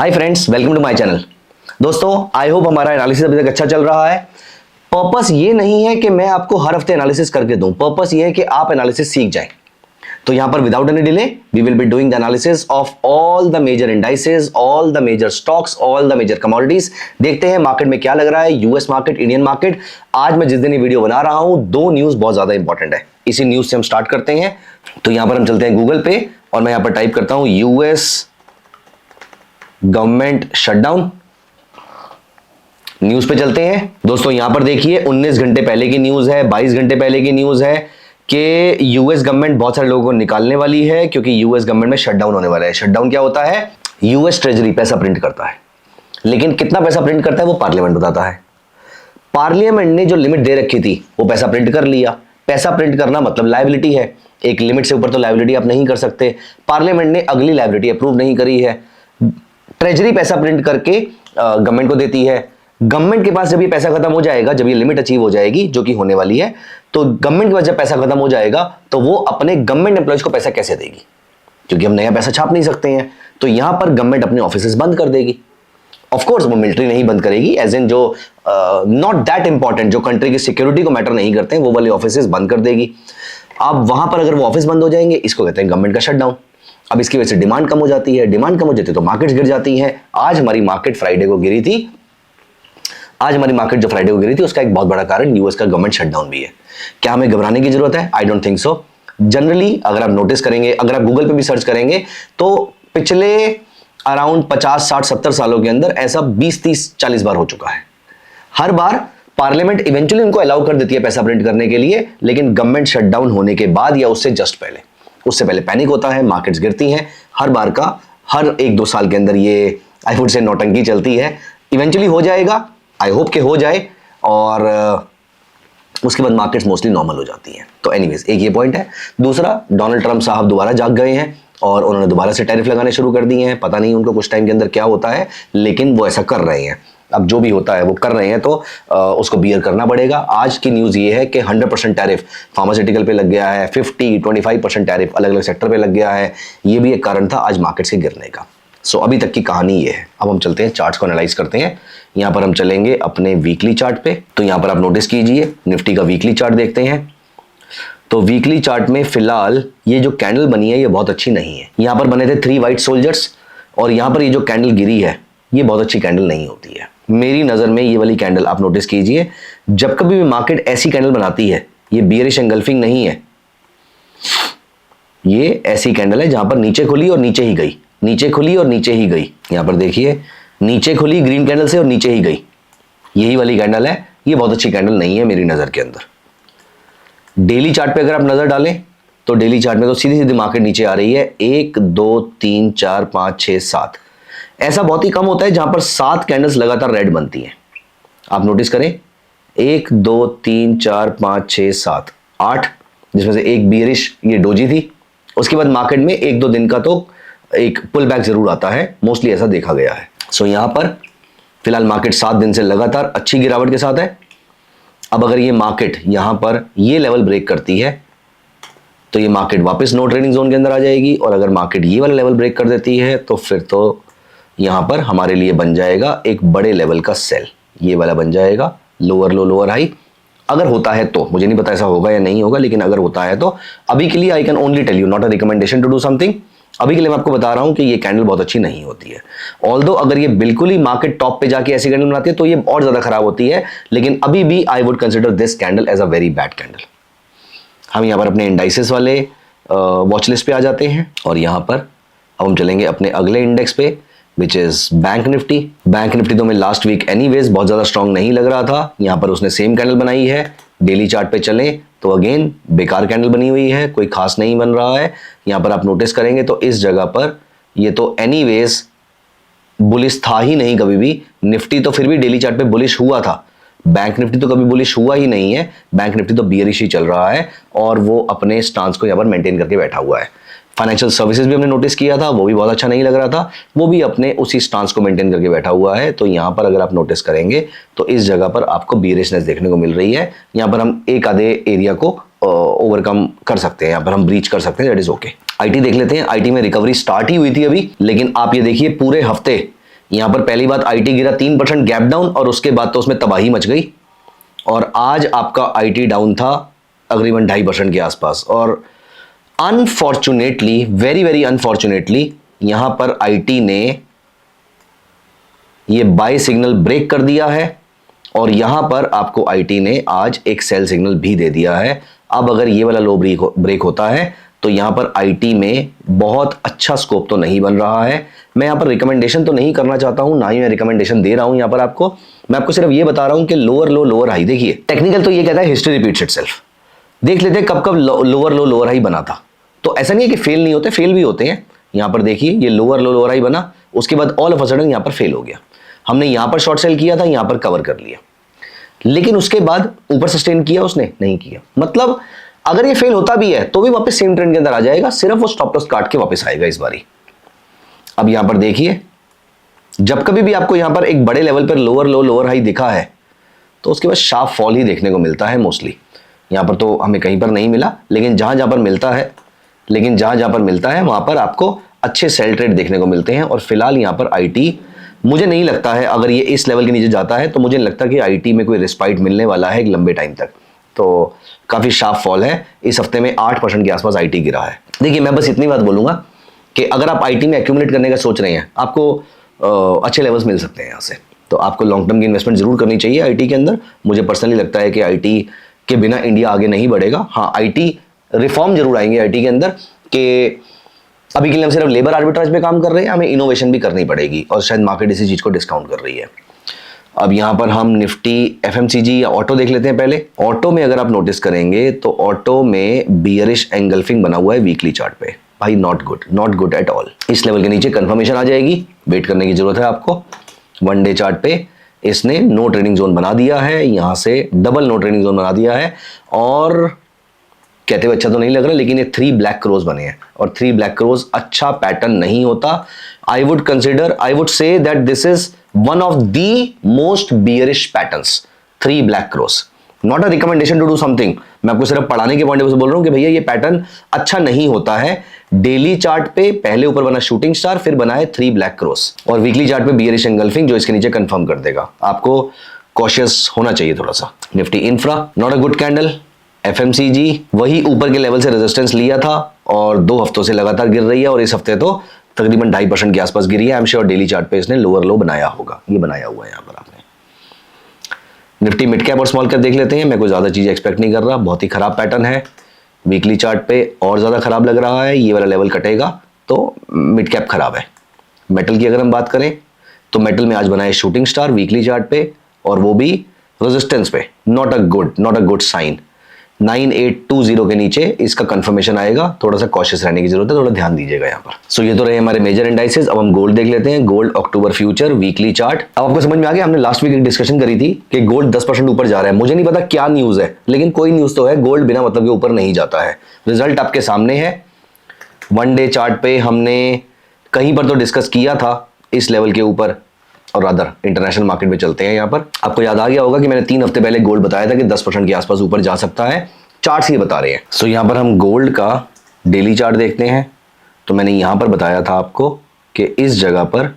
Hi friends, welcome to my channel. दोस्तों, I hope हमारा analysis अभी तक अच्छा चल रहा है। पर्पस ये नहीं है कि मैं आपको हर हफ्ते एनालिसिस करके दूं, पर्पस ये है कि आप एनालिसिस सीख जाएं। तो यहां पर without any delay we will be doing the analysis of all the major indices, all the major stocks, all the major commodities. देखते हैं मार्केट में क्या लग रहा है, यूएस मार्केट, इंडियन मार्केट। आज मैं जिस दिन ये वीडियो बना रहा हूं, दो न्यूज बहुत ज्यादा इंपॉर्टेंट है। इसी न्यूज से हम स्टार्ट करते हैं। तो यहां पर हम चलते हैं गूगल पे और मैं यहां पर टाइप करता हूं यूएस गवर्नमेंट शटडाउन। न्यूज पे चलते हैं। दोस्तों यहां पर देखिए 19 घंटे पहले की न्यूज है, 22 घंटे पहले की न्यूज है कि यूएस गवर्नमेंट बहुत सारे लोगों को निकालने वाली है क्योंकि यूएस गवर्नमेंट में शटडाउन होने वाला है। शटडाउन क्या होता है? यूएस ट्रेजरी पैसा प्रिंट करता है, लेकिन कितना पैसा प्रिंट करता है वो पार्लियामेंट बताता है। पार्लियामेंट ने जो लिमिट दे रखी थी वो पैसा प्रिंट कर लिया। पैसा प्रिंट करना मतलब लायबिलिटी है, एक लिमिट से ऊपर तो लायबिलिटी आप नहीं कर सकते। पार्लियामेंट ने अगली लायबिलिटी अप्रूव नहीं करी है। ट्रेजरी पैसा प्रिंट करके गवर्नमेंट को देती है। गवर्नमेंट के पास जब ये पैसा खत्म हो जाएगा, जब ये लिमिट अचीव हो जाएगी जो कि होने वाली है, तो गवर्नमेंट के पास जब पैसा खत्म हो जाएगा तो वो अपने गवर्नमेंट एम्प्लॉयज को पैसा कैसे देगी? क्योंकि हम नया पैसा छाप नहीं सकते हैं। तो यहां पर गवर्नमेंट अपने ऑफिसेज बंद कर देगी। ऑफ कोर्स वो मिलिट्री नहीं बंद करेगी, एज इन जो नॉट दैट इंपॉर्टेंट, जो कंट्री की सिक्योरिटी को मैटर नहीं करते हैं, वो वाले ऑफिसेज बंद कर देगी। अब वहां पर अगर वो ऑफिस बंद हो जाएंगे, इसको कहते हैं गवर्नमेंट का शटडाउन। अब इसकी वजह से डिमांड कम हो जाती है, डिमांड कम हो जाती है तो मार्केट्स गिर जाती हैं। आज हमारी मार्केट फ्राइडे को गिरी थी। आज हमारी मार्केट जो फ्राइडे को गिरी थी उसका एक बहुत बड़ा कारण यूएस का गवर्नमेंट शटडाउन भी है। क्या हमें घबराने की जरूरत है? I don't think so. Generally अगर आप नोटिस करेंगे, अगर आप गूगल पे भी सर्च करेंगे, तो पिछले अराउंड 50, 60, 70 सालों के अंदर ऐसा 20, 30, 40 बार हो चुका है। हर बार पार्लियामेंट इवेंचुअली उनको अलाउ कर देती है पैसा प्रिंट करने के लिए, लेकिन गवर्नमेंट शटडाउन होने के बाद या उससे जस्ट पहले, उससे पहले पैनिक होता है, मार्केट्स गिरती हैं। हर बार का, हर 1-2 साल के अंदर ये आई वुड से नौटंकी चलती है। इवेंचुअली हो जाएगा, आई होप कि हो जाए, और उसके बाद मार्केट्स मोस्टली नॉर्मल हो जाती हैं। तो एनीवेज, एक ये पॉइंट है। दूसरा, डोनाल्ड ट्रंप साहब दोबारा जाग गए हैं और उन्होंने दोबारा से टैरिफ लगाने शुरू कर दिए हैं। पता नहीं उनको कुछ टाइम के अंदर क्या होता है, लेकिन वो ऐसा कर रहे हैं। अब जो भी होता है वो कर रहे हैं, तो उसको बियर करना पड़ेगा। आज की न्यूज़ ये है कि 100% टैरिफ फार्मास्यूटिकल पे लग गया है, 50-25% टैरिफ अलग अलग सेक्टर पे लग गया है। ये भी एक कारण था आज मार्केट्स के गिरने का। सो अभी तक की कहानी ये है। अब हम चलते हैं चार्ट्स को एनालाइज करते हैं। यहाँ पर हम चलेंगे अपने वीकली चार्ट पे। तो यहाँ पर आप नोटिस कीजिए, निफ्टी का वीकली चार्ट देखते हैं। तो वीकली चार्ट में फिलहाल ये जो कैंडल बनी है ये बहुत अच्छी नहीं है। यहाँ पर बने थे 3 वाइट सोल्जर्स, और यहाँ पर ये जो कैंडल गिरी है ये बहुत अच्छी कैंडल नहीं होती है मेरी नज़र में। ये वाली कैंडल आप नोटिस कीजिए, जब कभी भी मार्केट ऐसी कैंडल बनाती है, ये बियरिश एंगल्फिंग नहीं है, ये ऐसी कैंडल है जहां पर नीचे खुली और नीचे ही गई, नीचे खुली और नीचे ही गई। यहां पर देखिए, नीचे खुली ग्रीन कैंडल से और नीचे ही गई, यही वाली कैंडल है। ये बहुत अच्छी कैंडल नहीं है मेरी नज़र के अंदर। डेली चार्ट पे अगर आप नज़र डालें तो डेली चार्ट में तो सीधी सीधी मार्केट नीचे आ रही है। 1, 2, 3, 4, 5, 6, 7, ऐसा बहुत ही कम होता है जहां पर 7 कैंडल्स लगातार रेड बनती हैं। आप नोटिस करें, 1, 2, 3, 4, 5, 6, 7, 8, जिसमें से एक बियरिश ये डोजी थी। उसके बाद मार्केट में 1-2 दिन का तो एक पुल बैक जरूर आता है, मोस्टली ऐसा देखा गया है। सो यहां पर फिलहाल मार्केट 7 दिन से लगातार अच्छी गिरावट के साथ है। अब अगर ये मार्केट यहां पर ये लेवल ब्रेक करती है तो ये मार्केट वापस नो ट्रेडिंग जोन के अंदर आ जाएगी, और अगर मार्केट ये वाला लेवल ब्रेक कर देती है तो फिर तो यहां पर हमारे लिए बन जाएगा एक बड़े लेवल का सेल। ये वाला बन जाएगा लोअर लो लोअर हाई। अगर होता है तो, मुझे नहीं पता ऐसा होगा या नहीं होगा, लेकिन अगर होता है तो अभी के लिए I can only tell you, not a recommendation to do something. अभी के लिए मैं आपको बता रहा हूं कि ये कैंडल बहुत अच्छी नहीं होती है। ऑल्दो अगर ये बिल्कुल ही मार्केट टॉप पे जाके ऐसी कैंडल बनाती है तो ये और ज्यादा खराब होती है, लेकिन अभी भी I would consider this candle as a very bad candle. हम यहाँ पर अपने इंडाइसेस वाले वॉच लिस्ट पे आ जाते हैं, और यहाँ पर अब हम चलेंगे अपने अगले इंडेक्स पे, which is bank Nifty. Bank Nifty तो मैं लास्ट वीक एनीवेज बहुत ज्यादा स्ट्रांग नहीं लग रहा था। यहाँ पर उसने सेम कैंडल बनाई है। डेली चार्ट पे चलें तो अगेन बेकार कैंडल बनी हुई है, कोई खास नहीं बन रहा है। यहाँ पर आप नोटिस करेंगे तो इस जगह पर ये तो एनीवेज बुलिश था ही नहीं कभी भी। निफ्टी तो फिर भी डेली चार्ट पे बुलिश हुआ था, बैंक निफ्टी तो कभी बुलिश हुआ ही नहीं है। बैंक निफ्टी तो बियरिश ही चल रहा है, और वो अपने स्टांस को यहाँ पर मेंटेन करके बैठा हुआ है। फाइनेंशियल सर्विसेज भी हमने नोटिस किया था, वो भी बहुत अच्छा नहीं लग रहा था, वो भी अपने उसी स्टांस को मेंटेन करके बैठा हुआ है। तो यहाँ पर अगर आप नोटिस करेंगे तो इस जगह पर आपको बियरिशनेस देखने को मिल रही है। यहाँ पर हम एक आधे एरिया को ओवरकम कर सकते हैं, यहाँ पर हम ब्रीच कर सकते हैं, दैट इज ओके। आईटी देख लेते हैं। आईटी में रिकवरी स्टार्ट ही हुई थी अभी, लेकिन आप ये देखिए पूरे हफ्ते यहां पर पहली बात आईटी गिरा 3% गैप डाउन, और उसके बाद तो उसमें तबाही मच गई, और आज आपका आईटी डाउन था तकरीबन 2.5% के आसपास। और अनफॉर्चुनेटली, वेरी वेरी अनफॉर्चुनेटली, यहां पर आईटी ने ये बाय सिग्नल ब्रेक कर दिया है, और यहां पर आपको आईटी ने आज एक सेल सिग्नल भी दे दिया है। अब अगर ये वाला लो ब्रेक होता है तो यहां पर आईटी में बहुत अच्छा स्कोप तो नहीं बन रहा है। मैं यहां पर रिकमेंडेशन तो नहीं करना चाहता हूं, ना ही मैं रिकमेंडेशन दे रहा हूं यहां पर आपको। मैं आपको सिर्फ ये बता रहा हूं कि लोअर लो लोअर हाई, देखिए टेक्निकल तो ये कहता है हिस्ट्री रिपीट्स इटसेल्फ। देख लेते हैं कब कब लोअर लो लोअर हाई बना था। तो ऐसा नहीं है कि फेल नहीं होते, फेल भी होते हैं। यहां पर देखिए ये लोअर लो लोअर हाई बना, उसके बाद ऑल ऑफ अ सडन यहां पर फेल हो गया। हमने यहां पर शॉर्ट सेल किया था, यहां पर कवर कर लिया, लेकिन उसके बाद ऊपर सस्टेन किया उसने नहीं किया। मतलब अगर ये फेल होता भी है तो भी वापस सेम ट्रेंड के अंदर आ जाएगा, सिर्फ वो स्टॉप लॉस काट के वापस आएगा इस बारी। अब यहां पर देखिए, जब कभी भी आपको यहां पर एक बड़े लेवल पर लोअर लो लोअर हाई दिखा है तो उसके बाद शार्प फॉल ही देखने को मिलता है मोस्टली। यहां पर तो हमें कहीं पर नहीं मिला, लेकिन जहां जहां पर मिलता है वहां पर आपको अच्छे सेल ट्रेड देखने को मिलते हैं। और फिलहाल यहां पर आईटी, मुझे नहीं लगता है अगर ये इस लेवल के नीचे जाता है तो मुझे नहीं लगता कि आईटी में कोई रिस्पाइट मिलने वाला है एक लंबे टाइम तक। तो काफी शार्प फॉल है, इस हफ्ते में 8% के आसपास आईटी गिरा है। देखिए मैं बस इतनी बात बोलूंगा कि अगर आप आईटी में एक्यूमुलेट करने का सोच रहे हैं, आपको अच्छे लेवल्स मिल सकते हैं यहाँ से, तो आपको लॉन्ग टर्म की इन्वेस्टमेंट जरूर करनी चाहिए आईटी के अंदर। मुझे पर्सनली लगता है कि आईटी के बिना इंडिया आगे नहीं बढ़ेगा। हाँ, आईटी रिफॉर्म जरूर आएंगे आईटी के अंदर, कि अभी के लिए हम सिर्फ लेबर आर्बिट्राज पे काम कर रहे हैं, हमें इनोवेशन भी करनी पड़ेगी, और शायद मार्केट इसी चीज को डिस्काउंट कर रही है। अब यहां पर हम निफ्टी, एफएमसीजी या ऑटो देख लेते हैं। पहले ऑटो में अगर आप नोटिस करेंगे तो ऑटो में बियरिश एंगल्फिंग बना हुआ है वीकली चार्ट पे। भाई नॉट गुड एट ऑल। इस लेवल के नीचे कंफर्मेशन आ जाएगी, वेट करने की जरूरत है आपको। वन डे चार्ट पे इसने नो ट्रेडिंग जोन बना दिया है, यहां से डबल नो ट्रेडिंग जोन बना दिया है, और कहते हुए अच्छा तो नहीं लग रहा, लेकिन ये 3 ब्लैक क्रोज बने हैं, और 3 ब्लैक क्रोज अच्छा पैटर्न नहीं होता। I would say that this is one of the most bearish patterns, 3 black crows. Not a recommendation to do something, मैं आपको सिर्फ पढ़ाने के पॉइंट ऑफ व्यू से बोल रहा हूं कि भैया ये पैटर्न अच्छा नहीं होता है। डेली चार्ट पे पहले ऊपर बना शूटिंग स्टार, फिर बना है 3 ब्लैक क्रोज, और वीकली चार्ट पे बियरिश एंगल्फिंग जो इसके नीचे कंफर्म कर देगा। आपको कॉशियस होना चाहिए थोड़ा सा। Nifty infra not a good candle. FMCG वही ऊपर के लेवल से रेजिस्टेंस लिया था और 2 हफ्तों से लगातार गिर रही है, और इस हफ्ते तो तकरीबन 2.5% के आसपास गिरी है। I am sure daily chart पे इसने लोअर लो बनाया होगा, ये बनाया हुआ है यहाँ पर आपने। निफ्टी मिड कैप और स्मॉल कैप देख लेते हैं। मैं कोई ज्यादा चीज एक्सपेक्ट नहीं कर रहा, बहुत ही खराब पैटर्न है। वीकली चार्ट पे और ज्यादा खराब लग रहा है, ये वाला लेवल कटेगा तो मिड कैप खराब है। मेटल की अगर हम बात करें तो मेटल में आज बना है शूटिंग स्टार वीकली चार्ट पे, और वो भी रेजिस्टेंस पे। Not a good sign. 9820 के नीचे इसका कंफर्मेशन आएगा, थोड़ा सा कॉशियस रहने की जरूरत है, थोड़ा ध्यान दीजिएगा यहाँ पर। सो ये तो रहे हमारे मेजर इंडाइसेस। अब हम गोल्ड देख लेते हैं। गोल्ड अक्टूबर फ्यूचर वीकली चार्ट। अब आपको समझ में आ गया, हमने लास्ट वीक एक डिस्कशन करी थी कि गोल्ड 10% ऊपर जा रहा है। मुझे नहीं पता क्या न्यूज है, लेकिन कोई न्यूज तो है, गोल्ड बिना मतलब के ऊपर नहीं जाता है। रिजल्ट आपके सामने है। वन डे चार्ट पे हमने कहीं पर तो डिस्कस किया था इस लेवल के ऊपर, और अदर इंटरनेशनल मार्केट में चलते हैं। यहाँ पर आपको याद आ गया होगा कि मैंने 3 हफ्ते पहले गोल्ड बताया था कि 10% के आसपास ऊपर जा सकता है। चार्ट्स ये बता रहे हैं। सो यहाँ पर हम गोल्ड का डेली चार्ट देखते हैं। तो मैंने यहाँ पर बताया था आपको कि इस जगह पर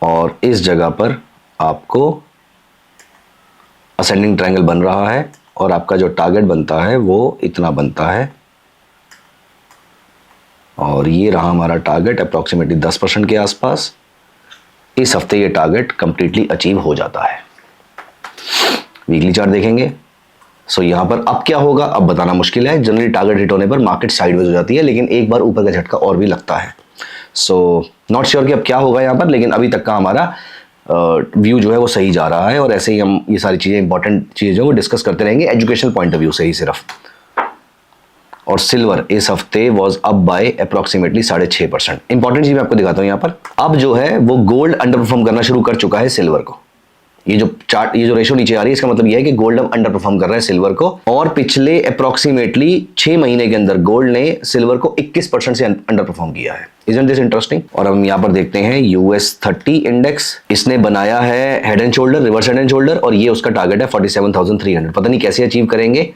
और इस जगह पर आपको असेंडिंग ट्रायंगल बन रहा है, और आपका जो टारगेट बनता है वो इतना बनता है, और ये रहा हमारा टारगेट अप्रोक्सीमेटली 10% के आसपास। इस हफ्ते ये टारगेट कंप्लीटली अचीव हो जाता है। वीकली चार्ट देखेंगे। सो यहां पर अब क्या होगा अब बताना मुश्किल है। जनरली टारगेट हिट होने पर मार्केट साइडवेज हो जाती है, लेकिन एक बार ऊपर का झटका और भी लगता है। सो नॉट श्योर कि अब क्या होगा यहाँ पर, लेकिन अभी तक का हमारा व्यू जो है वो सही जा रहा है, और ऐसे ही हम ये सारी चीजें, इंपॉर्टेंट चीजें वो डिस्कस करते रहेंगे एजुकेशनल पॉइंट ऑफ व्यू से ही सिर्फ। और सिल्वर इस हफ्ते was up by approximately 6.5%। Important चीज मैं आपको दिखाता हूं यहाँ पर। अब जो है वो गोल्ड अंडर परफॉर्म करना शुरू कर चुका है सिल्वर को। ये जो चार्ट, ये जो रेशो नीचे आ रही है, इसका मतलब ये है कि गोल्ड अब अंडर परफॉर्म कर रहा है सिल्वर को, और पिछले अप्रोक्सीमेटली 6 महीने के अंदर गोल्ड ने सिल्वर को 21% से अंडर परफॉर्म किया है। Isn't this interesting. और हम यहाँ पर देखते हैं US 30 इंडेक्स, इसने बनाया है head and shoulder, reverse head and shoulder, और ये उसका टारगेट है 47,300। पता नहीं कैसे अचीव करेंगे,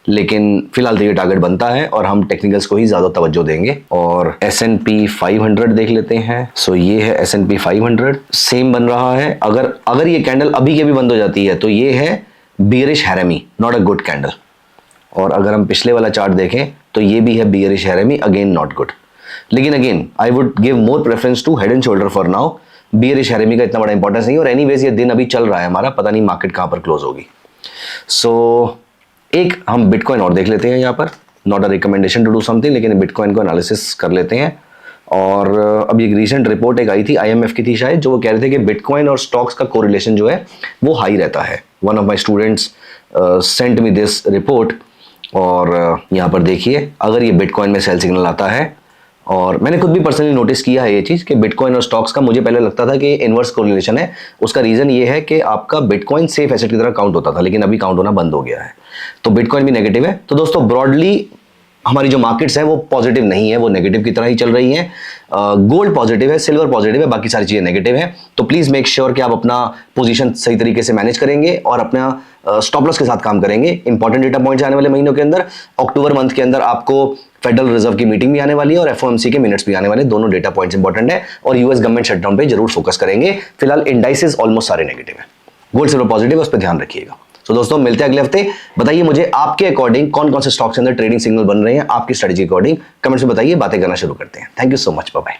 लेकिन फिलहाल तो ये टारगेट बनता है और हम टेक्निकल्स को ही ज़्यादा तवज्जो देंगे। और S&P 500 देख लेते हैं। सो ये है S&P 500, सेम बन रहा है। अगर ये कैंडल अभी के भी बंद हो जाती है तो ये है bearish harami, not a good candle. और अगर हम पिछले वाला चार्ट देखें तो ये भी है bearish harami, again not good. लेकिन again I would give more preference to head and shoulder for now. Bearish harami का इतना बड़ा इंपॉर्टेंस नहीं, और एनीवेज ये दिन अभी चल रहा है हमारा, पता नहीं मार्केट कहां पर क्लोज होगी। सो एक हम बिटकॉइन और देख लेते हैं यहाँ पर, not a recommendation to do something, लेकिन बिटकॉइन को एनालिसिस कर लेते हैं। और अभी एक रीसेंट रिपोर्ट एक आई थी, IMF की थी शायद, जो वो कह रहे थे कि बिटकॉइन और स्टॉक्स का कोरिलेशन जो है वो हाई रहता है। One of my students sent me this report. और यहाँ पर देखिए, अगर ये बिटकॉइन में सेल सिग्नल आता है, और मैंने खुद भी पर्सनली नोटिस किया है ये चीज़ कि बिटकॉइन और स्टॉक्स का मुझे पहले लगता था कि इनवर्स कोरिलेशन है। उसका रीज़न ये है कि आपका बिटकॉइन सेफ एसेट की तरह काउंट होता था, लेकिन अभी काउंट होना बंद हो गया है, तो बिटकॉइन भी नेगेटिव है। तो दोस्तों ब्रॉडली हमारी जो मार्केट्स हैं वो पॉजिटिव नहीं है, वो नेगेटिव की तरह ही चल रही हैं। गोल्ड पॉजिटिव है, सिल्वर पॉजिटिव है, बाकी सारी चीज़ें नेगेटिव हैं। तो प्लीज़ मेक श्योर कि आप अपना पोजीशन सही तरीके से मैनेज करेंगे और अपना स्टॉप लॉस के साथ काम करेंगे। इंपॉर्टेंट डेटा पॉइंट्स आने वाले महीनों के अंदर, अक्टूबर मंथ के अंदर आपको फेडरल रिजर्व की मीटिंग भी आने वाली है और FOMC के मिनट्स भी आने वाले, दोनों डेटा पॉइंट्स इंपॉर्टेंट है। और यूएस गवर्नमेंट शटडाउन पे जरूर फोकस करेंगे। फिलहाल इंडाइसेस ऑलमोस्ट सारे नेगेटिव है, गोल्ड सिल्वर पॉजिटिव है, उस पर ध्यान रखिएगा। तो दोस्तों मिलते हैं अगले हफ्ते। बताइए मुझे आपके अकॉर्डिंग कौन कौन से स्टॉक्स के अंदर ट्रेडिंग सिग्नल बन रहे हैं, आपकी स्ट्रेटजी अकॉर्डिंग कमेंट्स में बताइए, बातें करना शुरू करते हैं। Thank you so much, bye bye.